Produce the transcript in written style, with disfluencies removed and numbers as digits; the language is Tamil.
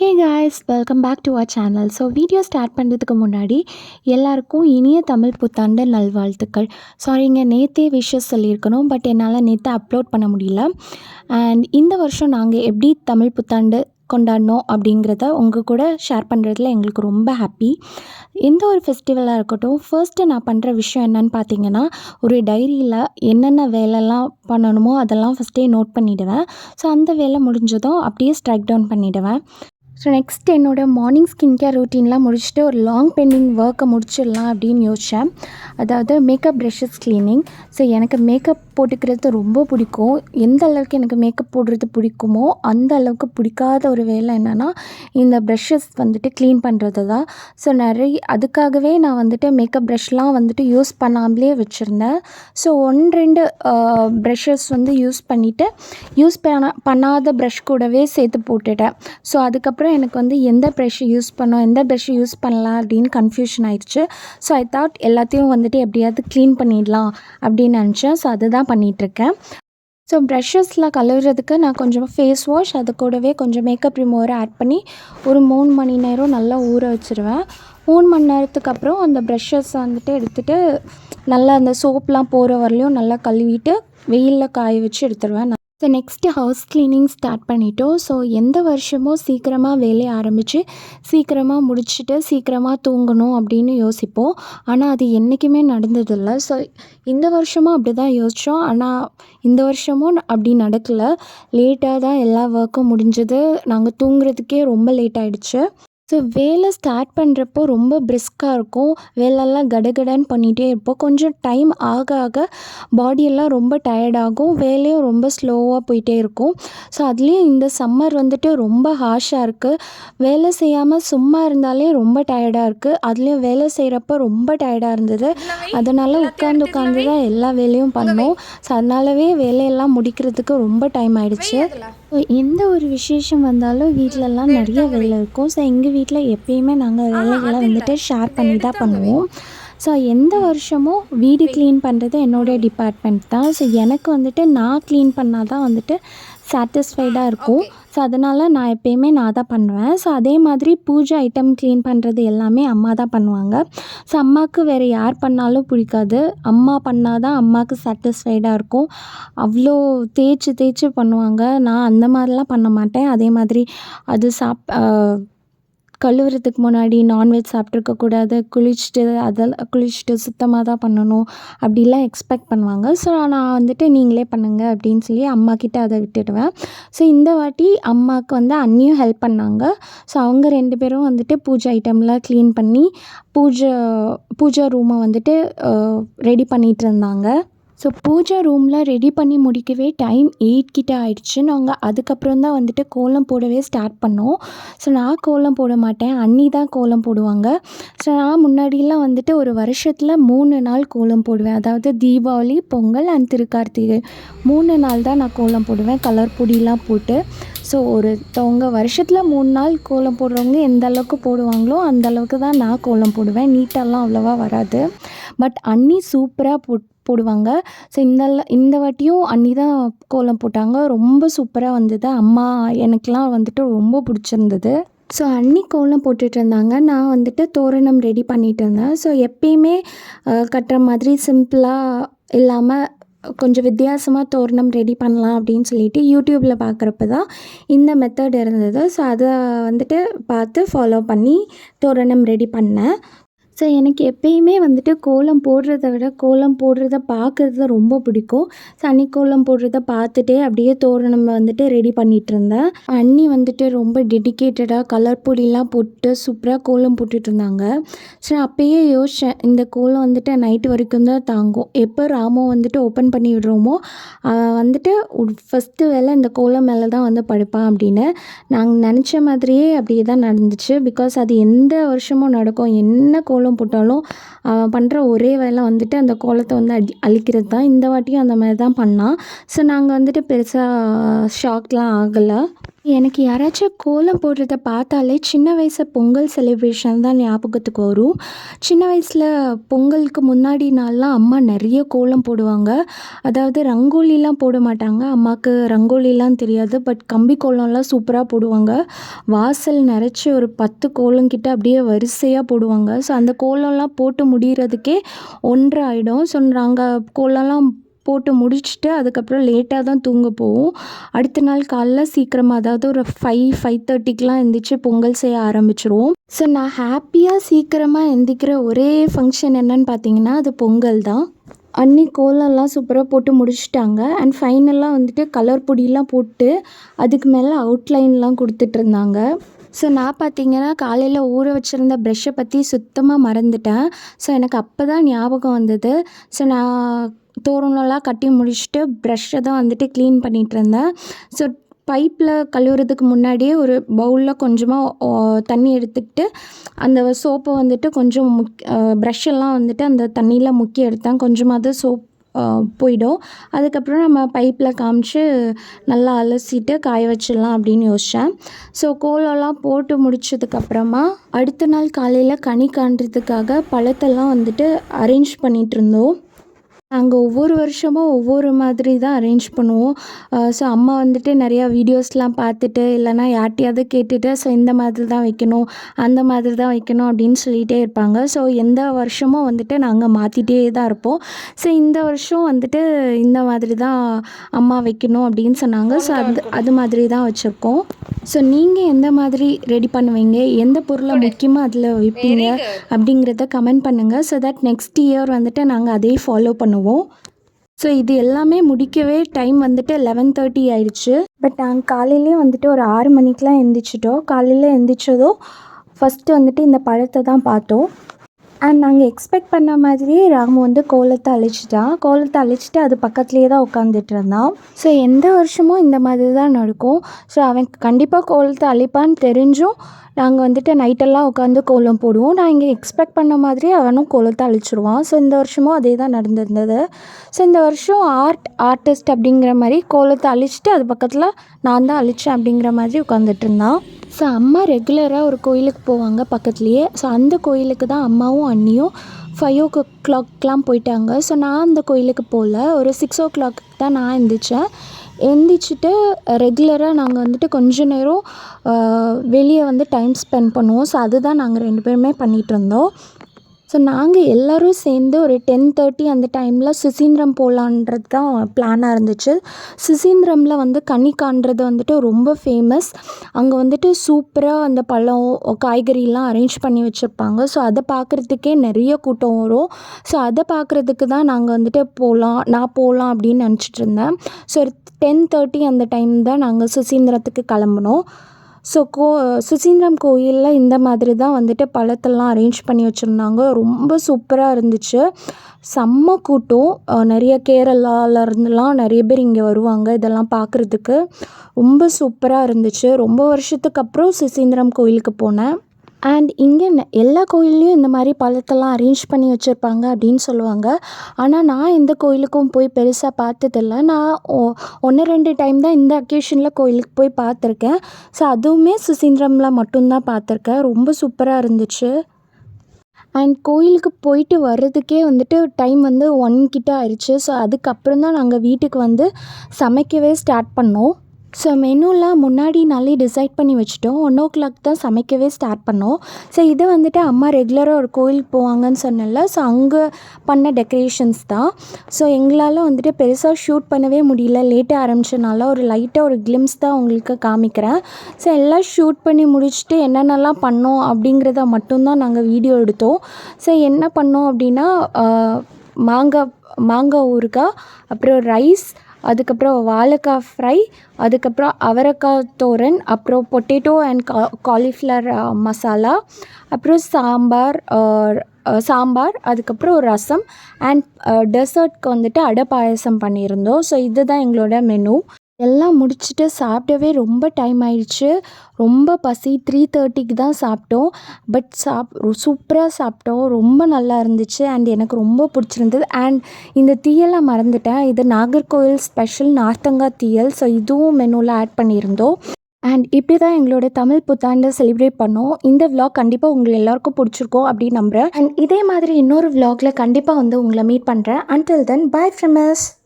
Hey guys, welcome back to our channel. So video start பண்ணுறதுக்கு முன்னாடி எல்லாருக்கும் இனிய தமிழ் புத்தாண்டு நல்வாழ்த்துக்கள். சாரிங்க, நேற்றே விஷஸ் சொல்லியிருக்கணும், பட் என்னால் நேற்று அப்லோட் பண்ண முடியல. அண்ட் இந்த வருஷம் நாங்கள் எப்படி தமிழ் புத்தாண்டு கொண்டாடினோம் அப்படிங்கிறத உங்கள் கூட ஷேர் பண்ணுறதுல எங்களுக்கு ரொம்ப ஹாப்பி. எந்த ஒரு ஃபெஸ்டிவலாக இருக்கட்டும், ஃபர்ஸ்ட்டு நான் பண்ணுற விஷயம் என்னென்னு பார்த்தீங்கன்னா, ஒரு டைரியில் என்னென்ன வேலைலாம் பண்ணணுமோ அதெல்லாம் ஃபஸ்ட்டே நோட் பண்ணிவிடுவேன். ஸோ அந்த வேலை முடிஞ்சதும் அப்படியே ஸ்ட்ரைக் டவுன் பண்ணிவிடுவேன். ஸோ நெக்ஸ்ட் என்னோடய மார்னிங் ஸ்கின் கேர் ரொட்டீன்லாம் முடிச்சுட்டு ஒரு லாங் பெண்டிங் ஒர்க்கை முடிச்சிடலாம் அப்படின்னு யோசித்தேன். அதாவது மேக்கப் ப்ரஷஸ் க்ளீனிங். ஸோ எனக்கு மேக்கப் போட்டுக்கிறது ரொம்ப பிடிக்கும். எந்த அளவுக்கு எனக்கு மேக்கப் போடுறது பிடிக்குமோ அந்த அளவுக்கு பிடிக்காத ஒரு வேலை என்னென்னா இந்த ப்ரஷஸ் வந்துட்டு க்ளீன் பண்ணுறது தான். ஸோ அதுக்காகவே நான் வந்துட்டு மேக்கப் ப்ரஷ்லாம் வந்துட்டு யூஸ் பண்ணாமலே வச்சுருந்தேன். ஸோ 1-2 ப்ரஷஸ் வந்து யூஸ் பண்ணிவிட்டு பண்ணாத ப்ரஷ் கூடவே சேர்த்து போட்டுட்டேன். ஸோ அதுக்கப்புறம் எனக்கு வந்து எந்த ப்ரஷ் யூஸ் பண்ணோம், எந்த ப்ரஷ் யூஸ் பண்ணலாம் அப்படின்னு கன்ஃபியூஷன் ஆயிடுச்சு. ஸோ ஐ தாட் எல்லாத்தையும் வந்துட்டு எப்படியாவது க்ளீன் பண்ணிடலாம் அப்படின்னு நினச்சேன். ஸோ அதுதான் பண்ணிகிட்ருக்கேன். ஸோ ப்ரஷஸில் கழுவுறதுக்கு நான் கொஞ்சம் ஃபேஸ் வாஷ், அது கூடவே கொஞ்சம் மேக்கப் ரிமூவரை ஆட் பண்ணி ஒரு 3 மணி நேரம் நல்லா ஊற வச்சுருவேன். 3 மணி நேரத்துக்கு அப்புறம் அந்த ப்ரஷஸை வந்துட்டு எடுத்துகிட்டு நல்லா அந்த சோப்லாம் போகிற வரலையும் நல்லா கழுவிட்டு வெயிலில் காய வச்சு எடுத்துருவேன். So next house cleaning start பண்ணிட்டோம். ஸோ எந்த வருஷமும் சீக்கிரமாக வேலையை ஆரம்பித்து சீக்கிரமாக முடிச்சுட்டு சீக்கிரமாக தூங்கணும் அப்படின்னு யோசிப்போம். ஆனால் அது என்றைக்குமே நடந்ததில்லை. ஸோ இந்த வருஷமும் அப்படி தான் யோசித்தோம். ஆனால் இந்த வருஷமும் அப்படி நடக்கலை. லேட்டாக தான் எல்லா ஒர்க்கும் முடிஞ்சது. நாங்கள் தூங்குறதுக்கே ரொம்ப லேட் ஆகிடுச்சு. ஸோ வேலை ஸ்டார்ட் பண்ணுறப்போ ரொம்ப பிரிஸ்காக இருக்கும். வேலைலாம் கடகடன்னு பண்ணிகிட்டே இருப்போம். கொஞ்சம் டைம் ஆக ஆக பாடியெல்லாம் ரொம்ப டயர்டாகும். வேலையும் ரொம்ப ஸ்லோவாக போயிட்டே இருக்கும். ஸோ அதுலேயும் இந்த சம்மர் வந்துட்டு ரொம்ப ஹார்ஷாக இருக்குது. வேலை செய்யாமல் சும்மா இருந்தாலே ரொம்ப டயர்டாக இருக்குது. அதுலேயும் வேலை செய்கிறப்ப ரொம்ப டயர்டாக இருந்தது. அதனால் உட்காந்து தான் எல்லா வேலையும் பண்ணோம். ஸோ அதனாலவே வேலையெல்லாம் முடிக்கிறதுக்கு ரொம்ப டைம் ஆகிடுச்சு. எந்த ஒரு விசேஷம் வந்தாலும் வீட்டிலலாம் நிறைய வேலை இருக்கும். ஸோ எங்கள் வீட்டில் எப்பயுமே நாங்கள் வேலைகளை வந்துட்டு ஷேர் பண்ணி தான் பண்ணுவோம். ஸோ எந்த வருஷமும் வீடு க்ளீன் பண்ணுறது என்னோடய டிபார்ட்மெண்ட் தான். ஸோ எனக்கு வந்துட்டு நான் க்ளீன் பண்ணால் தான் வந்துட்டு சாட்டிஸ்ஃபைடாக இருக்கும். ஸோ அதனால் நான் எப்பயுமே நான் தான் பண்ணுவேன். ஸோ அதே மாதிரி பூஜை ஐட்டம் க்ளீன் பண்ணுறது எல்லாமே அம்மா தான் பண்ணுவாங்க. ஸோ அம்மாவுக்கு வேறு யார் பண்ணாலும் பிடிக்காது. அம்மா பண்ணால் தான் அம்மாவுக்கு சாட்டிஸ்ஃபைடாக இருக்கும். அவ்வளோ தேய்ச்சி பண்ணுவாங்க. நான் அந்த மாதிரிலாம் பண்ண மாட்டேன். அதே மாதிரி அது கழுவுறதுக்கு முன்னாடி நான்வெஜ் சாப்பிட்ருக்கக்கூடாது, குளிச்சுட்டு சுத்தமாக தான் பண்ணணும் அப்படிலாம் எக்ஸ்பெக்ட் பண்ணுவாங்க. ஸோ நான் வந்துட்டு நீங்களே பண்ணுங்கள் அப்படின்னு சொல்லி அம்மாக்கிட்ட அதை விட்டுடுவேன். ஸோ இந்த வாட்டி அம்மாவுக்கு வந்து அண்ணியும் ஹெல்ப் பண்ணாங்க. ஸோ அவங்க 2 பேரும் வந்துட்டு பூஜை ஐட்டம்லாம் க்ளீன் பண்ணி பூஜை ரூமை வந்துட்டு ரெடி பண்ணிகிட்டு இருந்தாங்க. ஸோ பூஜை ரூமில் ரெடி பண்ணி முடிக்கவே டைம் 8 கிட்ட ஆயிடுச்சு. நாங்கள் அதுக்கப்புறம் தான் வந்துட்டு கோலம் போடவே ஸ்டார்ட் பண்ணோம். ஸோ நான் கோலம் போட மாட்டேன், அண்ணி தான் கோலம் போடுவாங்க. ஸோ நான் முன்னாடிலாம் வந்துட்டு ஒரு வருஷத்தில் 3 நாள் கோலம் போடுவேன். அதாவது தீபாவளி, பொங்கல் அண்ட் திருக்கார்த்திகை 3 நாள் தான் நான் கோலம் போடுவேன், கலர் பொடிலாம் போட்டு. ஸோ ஒருத்தவங்க வருஷத்தில் 3 நாள் கோலம் போடுறவங்க எந்த அளவுக்கு போடுவாங்களோ அந்த அளவுக்கு தான் நான் கோலம் போடுவேன். நீட்டாலாம் அவ்வளோவா வராது. பட் அண்ணி சூப்பராக போடுவாங்க. ஸோ இந்த வாட்டியும் அண்ணி தான் கோலம் போட்டாங்க. ரொம்ப சூப்பராக வந்தது. அம்மா எனக்கெலாம் வந்துட்டு ரொம்ப பிடிச்சிருந்தது. ஸோ அண்ணி கோலம் போட்டுட்டு இருந்தாங்க. நான் வந்துட்டு தோரணம் ரெடி பண்ணிகிட்டு இருந்தேன். ஸோ எப்பயுமே கட்டுற மாதிரி சிம்பிளாக இல்லாமல் கொஞ்சம் வித்தியாசமாக தோரணம் ரெடி பண்ணலாம் அப்படின்னு சொல்லிட்டு யூடியூப்பில் பார்க்குறப்ப தான் இந்த மெத்தட் இருந்தது. ஸோ அதை வந்துட்டு பார்த்து ஃபாலோ பண்ணி தோரணம் ரெடி பண்ணேன். ஸோ எனக்கு எப்பயுமே வந்துட்டு கோலம் போடுறத விட கோலம் போடுறத பார்க்குறது ரொம்ப பிடிக்கும். ஸோ அண்ணி கோலம் போடுறத பார்த்துட்டே அப்படியே தோரணம் வந்துட்டு ரெடி பண்ணிகிட்டு இருந்தேன். அண்ணி வந்துட்டு ரொம்ப டெடிக்கேட்டடாக கலர் பொடிலாம் போட்டு சூப்பராக கோலம் போட்டுட்டு இருந்தாங்க. ஸோ அப்போயே யோசித்தேன், இந்த கோலம் வந்துட்டு நைட்டு வரைக்கும் தான் தாங்கும். எப்போ ராமோ வந்துட்டு ஓப்பன் பண்ணி விடுறோமோ வந்துட்டு ஃபஸ்ட்டு வேலை இந்த கோலம் மேலே தான் வந்து படுப்பான் அப்படின்னு. நாங்கள் நினச்ச மாதிரியே அப்படியே தான் நடந்துச்சு. பிகாஸ் அது எந்த வருஷமும் நடக்கும். என்ன கோலம் போட்டாலும் பண்ணுற ஒரே வேலை வந்துட்டு அந்த கோலத்தை வந்து அழிக்கிறது தான். இந்த வாட்டியும் அந்த மாதிரி தான் பண்ணான். ஸோ நாங்கள் வந்துட்டு பெருசாக ஷாக்லாம் ஆகலை. எனக்கு யாராச்சும் கோலம் போடுறத பார்த்தாலே சின்ன வயசு பொங்கல் செலிப்ரேஷன் தான் ஞாபகத்துக்கு வரும். சின்ன வயசில் பொங்கலுக்கு முன்னாடி நாள்லாம் அம்மா நிறைய கோலம் போடுவாங்க. அதாவது ரங்கோலிலாம் போட மாட்டாங்க. அம்மாவுக்கு ரங்கோலிலாம் தெரியாது. பட் கம்பி கோலம்லாம் சூப்பராக போடுவாங்க. வாசல் நிறச்சி ஒரு 10 கோலம் கிட்ட அப்படியே வரிசையாக போடுவாங்க. ஸோ அந்த கோலம்லாம் போட்டு முடிகிறதுக்கே 1:30 ஆகிடும். ஸோ நாங்கள் கோலம்லாம் போட்டு முடிச்சுட்டு அதுக்கப்புறம் லேட்டாக தான் தூங்க போவோம். அடுத்த நாள் காலைல சீக்கிரமாக, அதாவது ஒரு 5:30க்கெலாம் எந்திரிச்சு பொங்கல் செய்ய ஆரம்பிச்சிருவோம். ஸோ நான் ஹாப்பியாக சீக்கிரமாக எந்திரிக்கிற ஒரே ஃபங்க்ஷன் என்னன்னு பார்த்தீங்கன்னா அது பொங்கல் தான். அன்னி கோலம்லாம் சூப்பராக போட்டு முடிச்சுட்டாங்க. அண்ட் ஃபைனலாக வந்துட்டு கலர் பொடியெலாம் போட்டு அதுக்கு மேலே அவுட்லைன்லாம் கொடுத்துட்ருந்தாங்க. ஸோ நான் பார்த்தீங்கன்னா காலையில் ஊற வச்சுருந்த ப்ரெஷ்ஷை பற்றி சுத்தமாக மறந்துட்டேன். ஸோ எனக்கு அப்போ தான் ஞாபகம் வந்தது. ஸோ நான் தோரணம்லாம் கட்டி முடிச்சுட்டு ப்ரஷ்ஷை தான் வந்துட்டு க்ளீன் பண்ணிகிட்ருந்தேன். ஸோ பைப்பில் கழுவுறதுக்கு முன்னாடியே ஒரு பவுலில் கொஞ்சமாக தண்ணி எடுத்துக்கிட்டு அந்த சோப்பை வந்துட்டு கொஞ்சம் ப்ரஷ்ஷெல்லாம் வந்துட்டு அந்த தண்ணியில் முக்கி எடுத்தேன். கொஞ்சமாவது சோப் போயிடும். அதுக்கப்புறம் நம்ம பைப்பில் காமிச்சு நல்லா அலசிட்டு காய வச்சிடலாம் அப்படின்னு யோசித்தேன். ஸோ கோலம்லாம் போட்டு முடிச்சதுக்கப்புறமா அடுத்த நாள் காலையில் கனி காண்றதுக்காக பழத்தெல்லாம் வந்துட்டு அரேஞ்ச் பண்ணிகிட்ருந்தோம். நாங்கள் ஒவ்வொரு வருஷமும் ஒவ்வொரு மாதிரி தான் அரேஞ்ச் பண்ணுவோம். ஸோ அம்மா வந்துட்டு நிறையா வீடியோஸ்லாம் பார்த்துட்டு இல்லைனா யார்கிட்டையாவது கேட்டுட்டு ஸோ இந்த மாதிரி தான் வைக்கணும், அந்த மாதிரி தான் வைக்கணும் அப்படின்னு சொல்லிகிட்டே இருப்பாங்க. ஸோ எந்த வருஷமும் வந்துட்டு நாங்கள் மாற்றிட்டே தான் இருப்போம். ஸோ இந்த வருஷம் வந்துட்டு இந்த மாதிரி தான் அம்மா வைக்கணும் அப்படின்னு சொன்னாங்க. ஸோ அது மாதிரி தான் வச்சுருக்கோம். ஸோ நீங்கள் எந்த மாதிரி ரெடி பண்ணுவீங்க, எந்த பொருளை முக்கியமாக அதில் வைப்பீங்க அப்படிங்கிறத கமெண்ட் பண்ணுங்கள். ஸோ தட் நெக்ஸ்ட் இயர் வந்துட்டு நாங்கள் அதே ஃபாலோ பண்ணுவோம். ஸோ இது எல்லாமே முடிக்கவே டைம் வந்துட்டு 11:30 ஆயிடுச்சு. பட் நாங்கள் காலையிலே வந்துட்டு ஒரு 6 மணிக்கெலாம் எந்திரிச்சிட்டோம். காலையில் எந்திரிச்சதும் ஃபஸ்ட்டு வந்துட்டு இந்த பழத்தை தான் பார்த்தோம். அண்ட் நாங்கள் எக்ஸ்பெக்ட் பண்ண மாதிரியே ராமு வந்து கோலத்தை அழிச்சிட்டான். கோலத்தை அழிச்சிட்டு அது பக்கத்துலேயே தான் உட்காந்துட்டு இருந்தான். ஸோ எந்த வருஷமும் இந்த மாதிரி தான் நடக்கும். ஸோ அவன் கண்டிப்பாக கோலத்தை அழிப்பான்னு தெரிஞ்சும் நாங்கள் வந்துட்டு நைட்டெல்லாம் உட்காந்து கோலம் போடுவோம். நான் இங்கே எக்ஸ்பெக்ட் பண்ண மாதிரி அவனும் கோலத்தை அழிச்சிருவான். ஸோ இந்த வருஷமும் அதே தான் நடந்திருந்தது. ஸோ இந்த வருஷம் ஆர்டிஸ்ட் அப்படிங்கிற மாதிரி கோலத்தை அழிச்சிட்டு அது பக்கத்தில் நான் தான் அழித்தேன் அப்படிங்கிற மாதிரி உட்காந்துட்டு இருந்தான். ஸோ அம்மா ரெகுலராக ஒரு கோயிலுக்கு போவாங்க பக்கத்துலேயே. ஸோ அந்த கோயிலுக்கு தான் அம்மாவும் அண்ணியும் 5:00 போயிட்டாங்க. ஸோ நான் அந்த கோயிலுக்கு போகல. ஒரு 6:00 தான் நான் எந்திரிச்சிட்டு ரெகுலராக நாங்கள் வந்துட்டு கொஞ்ச நேரம் வெளியே வந்து டைம் ஸ்பெண்ட் பண்ணுவோம். ஸோ அதுதான் நாங்கள் 2 பேருமே பண்ணிகிட்ருந்தோம். ஸோ நாங்கள் எல்லோரும் சேர்ந்து ஒரு 10:30 அந்த டைமில் சுசீந்திரம் போகலான்றது தான் பிளானாக இருந்துச்சு. சுசீந்திரமில் வந்து கனி காண்றது வந்துட்டு ரொம்ப ஃபேமஸ். அங்கே வந்துட்டு சூப்பராக அந்த பழம், காய்கறிலாம் அரேஞ்ச் பண்ணி வச்சுருப்பாங்க. ஸோ அதை பார்க்குறதுக்கே நிறைய கூட்டம் வரும். ஸோ அதை பார்க்குறதுக்கு தான் நாங்கள் வந்துட்டு நான் போகலாம் அப்படின்னு நினச்சிட்டு இருந்தேன். ஸோ 10:30 அந்த டைம் தான் நாங்கள் சுசீந்திரத்துக்கு கிளம்புனோம். ஸோ சுசீந்திரம் கோயிலில் இந்த மாதிரி தான் வந்துட்டு பழத்தெல்லாம் அரேஞ்ச் பண்ணி வச்சுருந்தாங்க. ரொம்ப சூப்பராக இருந்துச்சு. செம்ம கூட்டம். நிறைய கேரளாவிலருந்துலாம் நிறைய பேர் இங்கே வருவாங்க இதெல்லாம் பார்க்குறதுக்கு. ரொம்ப சூப்பராக இருந்துச்சு. ரொம்ப வருஷத்துக்கு அப்புறம் சுசீந்திரம் கோயிலுக்கு போனேன். அண்ட் இங்கே எல்லா கோயில்லையும் இந்த மாதிரி பழத்தெல்லாம் அரேஞ்ச் பண்ணி வச்சுருப்பாங்க அப்படின்னு சொல்லுவாங்க. ஆனால் நான் எந்த கோயிலுக்கும் போய் பெருசாக பார்த்ததில்ல. நான் 1-2 டைம் தான் இந்த அக்கேஷனில் கோயிலுக்கு போய் பார்த்துருக்கேன். ஸோ அதுவுமே சுசீந்திரமில் மட்டும்தான் பார்த்துருக்கேன். ரொம்ப சூப்பராக இருந்துச்சு. அண்ட் கோயிலுக்கு போயிட்டு வர்றதுக்கே வந்துட்டு டைம் வந்து 1 கிட்ட ஆயிடுச்சு. ஸோ அதுக்கப்புறம் தான் நாங்கள் வீட்டுக்கு வந்து சமைக்கவே ஸ்டார்ட் பண்ணோம். ஸோ மெனுலாம் முன்னாடி நாளே டிசைட் பண்ணி வச்சுட்டோம். 1:00 தான் சமைக்கவே ஸ்டார்ட் பண்ணோம். ஸோ இது வந்துட்டு அம்மா ரெகுலராக ஒரு கோயிலுக்கு போவாங்கன்னு சொன்னேன்ல. ஸோ அங்கே பண்ண டெக்கரேஷன்ஸ் தான். ஸோ எங்களால் வந்துட்டு பெருசாக ஷூட் பண்ணவே முடியல. லேட்டாக ஆரம்பிச்சனால ஒரு லைட்டாக ஒரு கிளிம்ஸ் தான் உங்களுக்கு காமிக்கிறேன். ஸோ எல்லாம் ஷூட் பண்ணி முடிச்சுட்டு என்னென்னலாம் பண்ணோம் அப்படிங்கிறத மட்டும்தான் நாங்கள் வீடியோ எடுத்தோம். ஸோ என்ன பண்ணோம் அப்படின்னா மாங்காய் ஊறுகாய், அப்புறம் ரைஸ், அதுக்கப்புறம் வாழைக்காய் ஃப்ரை, அதுக்கப்புறம் அவரைக்காய் தோரன், அப்புறம் பொட்டேட்டோ அண்ட் காலிஃப்ளவர் மசாலா, அப்புறம் சாம்பார், அதுக்கப்புறம் ரசம் அண்ட் டெசர்ட்க்கு வந்துட்டு அடை பாயசம் பண்ணியிருந்தோம். ஸோ இதுதான் எங்களோட மெனு. எல்லாம் முடிச்சுட்டு சாப்பிடவே ரொம்ப டைம் ஆயிடுச்சு. ரொம்ப பசி. 3:30க்கு தான் சாப்பிட்டோம். பட் சூப்பராக சாப்பிட்டோம். ரொம்ப நல்லா இருந்துச்சு. அண்ட் எனக்கு ரொம்ப பிடிச்சிருந்தது. அண்ட் இந்த தீயலை மறந்துட்டேன். இது நாகர்கோவில் ஸ்பெஷல் நார்த்தங்காய் தீயல். ஸோ இதுவும் மெனுவில் ஆட் பண்ணியிருந்தோம். அண்ட் இப்படி தான் எங்களோட தமிழ் புத்தாண்டை செலிப்ரேட் பண்ணோம். இந்த vlog கண்டிப்பாக உங்களுக்கு எல்லாருக்கும் பிடிச்சிருக்கோம் அப்படின்னு நம்புகிறேன். அண்ட் இதே மாதிரி இன்னொரு vlogல கண்டிப்பாக வந்து உங்களை மீட் பண்ணுறேன். until then bye from us.